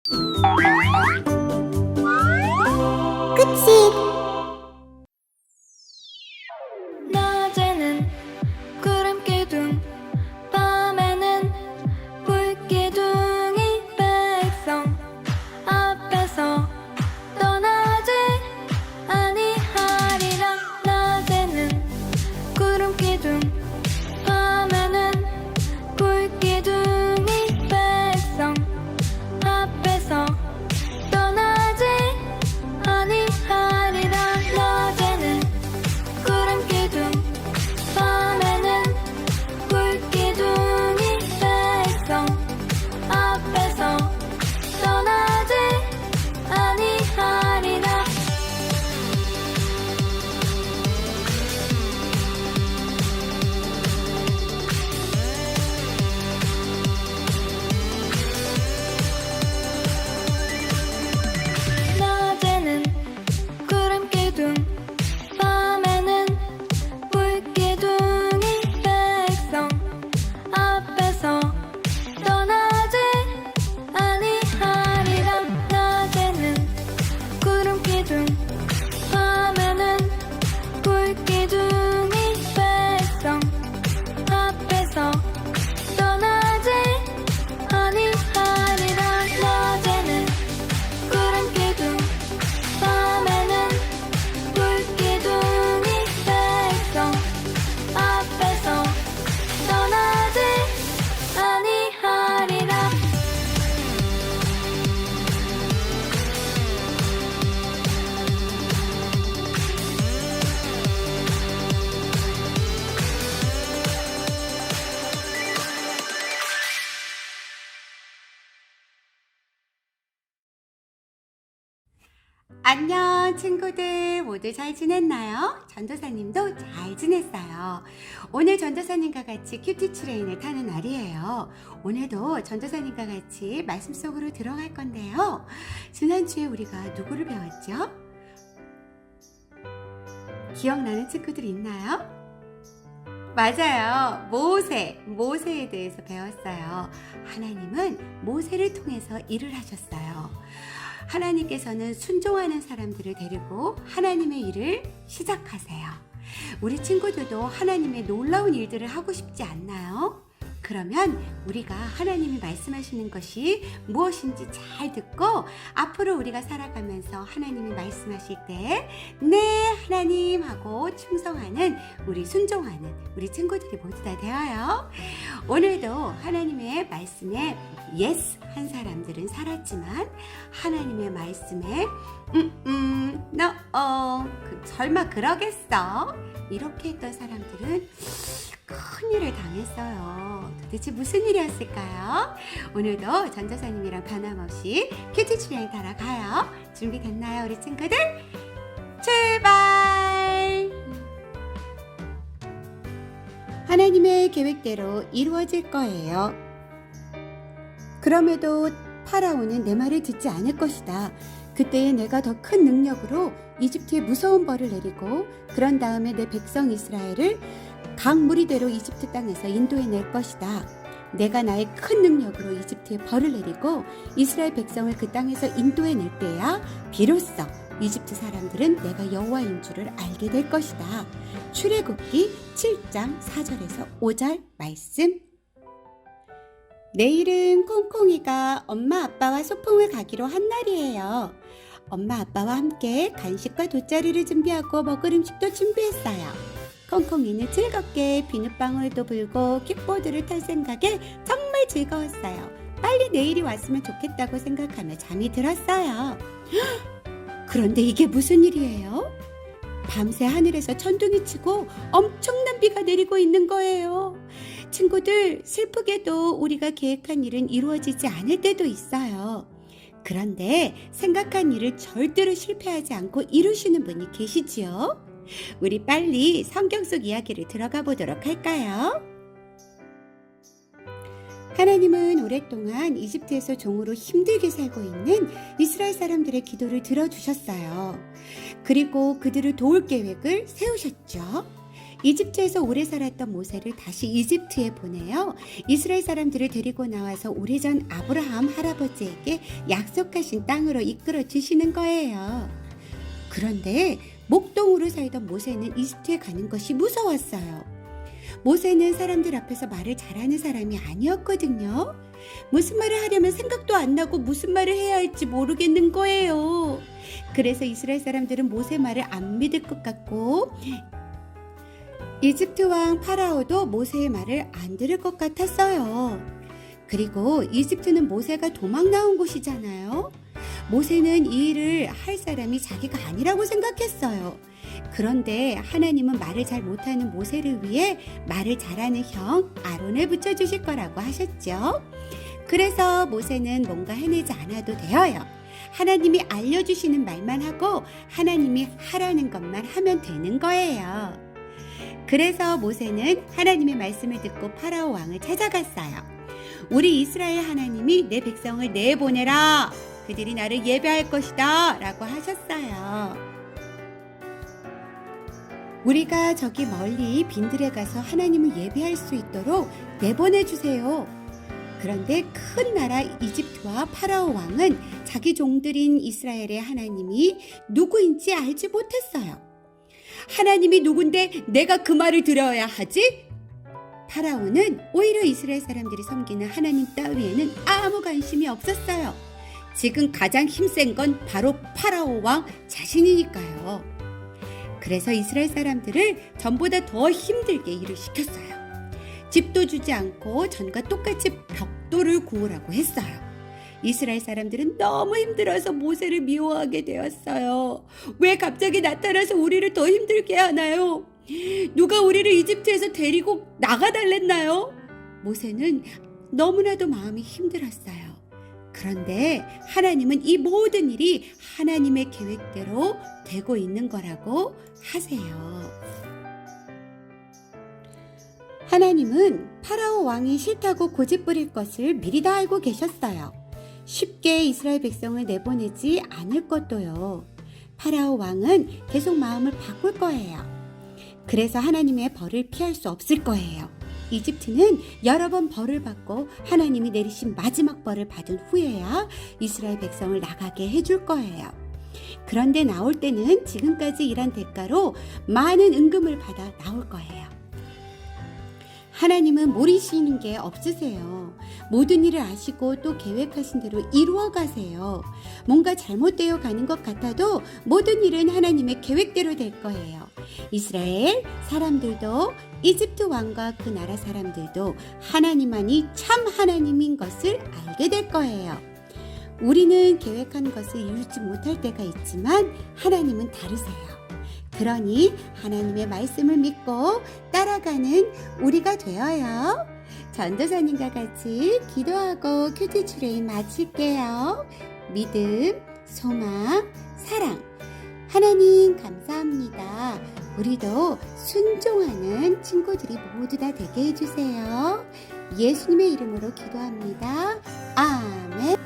끝이. 낮에는 구름기둥, 밤에는 불기둥이 백성 앞에서 떠나지 아니하리라. 낮에는 구름기둥, 밤에는 불기둥이 백성 앞에서 떠나지 아니하리라. 낮에는 구름기둥, 밤에는 불기둥이 백성 앞에서 떠나지 아니하리라. 낮에는 구름기둥, 밤에는 불기둥이 백성 앞에서 떠나지 아니하리라. 낮에는 구름기둥, 밤에는 불기둥이 백성 앞에서 떠나지 아니하리라. 낮에는 구름기둥, 밤에는 불기둥이 백성 앞에서 떠나지 아니하리라. 안녕 친구들, 모두 잘 지냈나요? 전도사님도 잘 지냈어요. 오늘 전도사님과 같이 큐티트레인을 타는 날이에요. 오늘도 전도사님과 같이 말씀 속으로 들어갈 건데요. 지난주에 우리가 누구를 배웠죠? 기억나는 친구들 있나요? 맞아요. 모세에 대해서 배웠어요. 하나님은 모세를 통해서 일을 하셨어요. 하나님께서는 순종하는 사람들을 데리고 하나님의 일을 시작하세요. 우리 친구들도 하나님의 놀라운 일들을 하고 싶지 않나요? 그러면 우리가 하나님이 말씀하시는 것이 무엇인지 잘 듣고 앞으로 우리가 살아가면서 하나님이 말씀하실 때 네 하나님 하고 충성하는, 우리 순종하는 우리 친구들이 모두 다 되어요. 오늘도 하나님의 말씀에 예스 한 사람들은 살았지만 하나님의 말씀에 설마 그러겠어? 이렇게 했던 사람들은 큰일을 당했어요. 도대체 무슨 일이었을까요? 오늘도 전도사님이랑 변함없이 큐티트레인 타러 가요. 준비됐나요 우리 친구들? 출발! 하나님의 계획대로 이루어질 거예요. 그럼에도 파라오는 내 말을 듣지 않을 것이다. 그때에 내가 더 큰 능력으로 이집트에 무서운 벌을 내리고 그런 다음에 내 백성 이스라엘을 강무리대로 이집트 땅에서 인도해낼 것이다. 내가 나의 큰 능력으로 이집트에 벌을 내리고 이스라엘 백성을 그 땅에서 인도해낼 때야 비로소 이집트 사람들은 내가 여호와인 줄을 알게 될 것이다. 출애굽기 7장 4절에서 5절 말씀. 내일은 콩콩이가 엄마 아빠와 소풍을 가기로 한 날이에요. 엄마 아빠와 함께 간식과 돗자리를 준비하고 먹을 음식도 준비했어요. 콩콩이는 즐겁게 비눗방울도 불고 킥보드를 탈 생각에 정말 즐거웠어요. 빨리 내일이 왔으면 좋겠다고 생각하며 잠이 들었어요. 그런데 이게 무슨 일이에요? 밤새 하늘에서 천둥이 치고 엄청난 비가 내리고 있는 거예요. 친구들, 슬프게도 우리가 계획한 일은 이루어지지 않을 때도 있어요. 그런데 생각한 일을 절대로 실패하지 않고 이루시는 분이 계시지요? 우리 빨리 성경 속 이야기를 들어가 보도록 할까요? 하나님은 오랫동안 이집트에서 종으로 힘들게 살고 있는 이스라엘 사람들의 기도를 들어주셨어요. 그리고 그들을 도울 계획을 세우셨죠. 이집트에서 오래 살았던 모세를 다시 이집트에 보내요. 이스라엘 사람들을 데리고 나와서 오래전 아브라함 할아버지에게 약속하신 땅으로 이끌어 주시는 거예요. 그런데 목동으로 살던 모세는 이집트에 가는 것이 무서웠어요. 모세는 사람들 앞에서 말을 잘하는 사람이 아니었거든요. 무슨 말을 하려면 생각도 안 나고 무슨 말을 해야 할지 모르겠는 거예요. 그래서 이스라엘 사람들은 모세 말을 안 믿을 것 같고 이집트 왕 파라오도 모세의 말을 안 들을 것 같았어요. 그리고 이집트는 모세가 도망 나온 곳이잖아요. 모세는 이 일을 할 사람이 자기가 아니라고 생각했어요. 그런데 하나님은 말을 잘 못하는 모세를 위해 말을 잘하는 형 아론을 붙여주실 거라고 하셨죠. 그래서 모세는 뭔가 해내지 않아도 되어요. 하나님이 알려주시는 말만 하고 하나님이 하라는 것만 하면 되는 거예요. 그래서 모세는 하나님의 말씀을 듣고 파라오 왕을 찾아갔어요. 우리 이스라엘 하나님이 내 백성을 내보내라. 그들이 나를 예배할 것이다. 라고 하셨어요. 우리가 저기 멀리 빈들에 가서 하나님을 예배할 수 있도록 내보내주세요. 그런데 큰 나라 이집트와 파라오 왕은 자기 종들인 이스라엘의 하나님이 누구인지 알지 못했어요. 하나님이 누군데 내가 그 말을 들어야 하지? 파라오는 오히려 이스라엘 사람들이 섬기는 하나님 따위에는 아무 관심이 없었어요. 지금 가장 힘센 건 바로 파라오 왕 자신이니까요. 그래서 이스라엘 사람들을 전보다 더 힘들게 일을 시켰어요. 집도 주지 않고 전과 똑같이 벽돌을 구우라고 했어요. 이스라엘 사람들은 너무 힘들어서 모세를 미워하게 되었어요. 왜 갑자기 나타나서 우리를 더 힘들게 하나요? 누가 우리를 이집트에서 데리고 나가달랬나요? 모세는 너무나도 마음이 힘들었어요. 그런데 하나님은 이 모든 일이 하나님의 계획대로 되고 있는 거라고 하세요. 하나님은 파라오 왕이 싫다고 고집부릴 것을 미리 다 알고 계셨어요. 쉽게 이스라엘 백성을 내보내지 않을 것도요. 파라오 왕은 계속 마음을 바꿀 거예요. 그래서 하나님의 벌을 피할 수 없을 거예요. 이집트는 여러 번 벌을 받고 하나님이 내리신 마지막 벌을 받은 후에야 이스라엘 백성을 나가게 해줄 거예요. 그런데 나올 때는 지금까지 일한 대가로 많은 은금을 받아 나올 거예요. 하나님은 모르시는 게 없으세요. 모든 일을 아시고 또 계획하신 대로 이루어 가세요. 뭔가 잘못되어 가는 것 같아도 모든 일은 하나님의 계획대로 될 거예요. 이스라엘 사람들도 이집트 왕과 그 나라 사람들도 하나님만이 참 하나님인 것을 알게 될 거예요. 우리는 계획한 것을 이루지 못할 때가 있지만 하나님은 다르세요. 그러니 하나님의 말씀을 믿고 따라가는 우리가 되어요. 전도사님과 같이 기도하고 큐티 트레인 마칠게요. 믿음, 소망, 사랑. 하나님 감사합니다. 우리도 순종하는 친구들이 모두 다 되게 해주세요. 예수님의 이름으로 기도합니다. 아멘.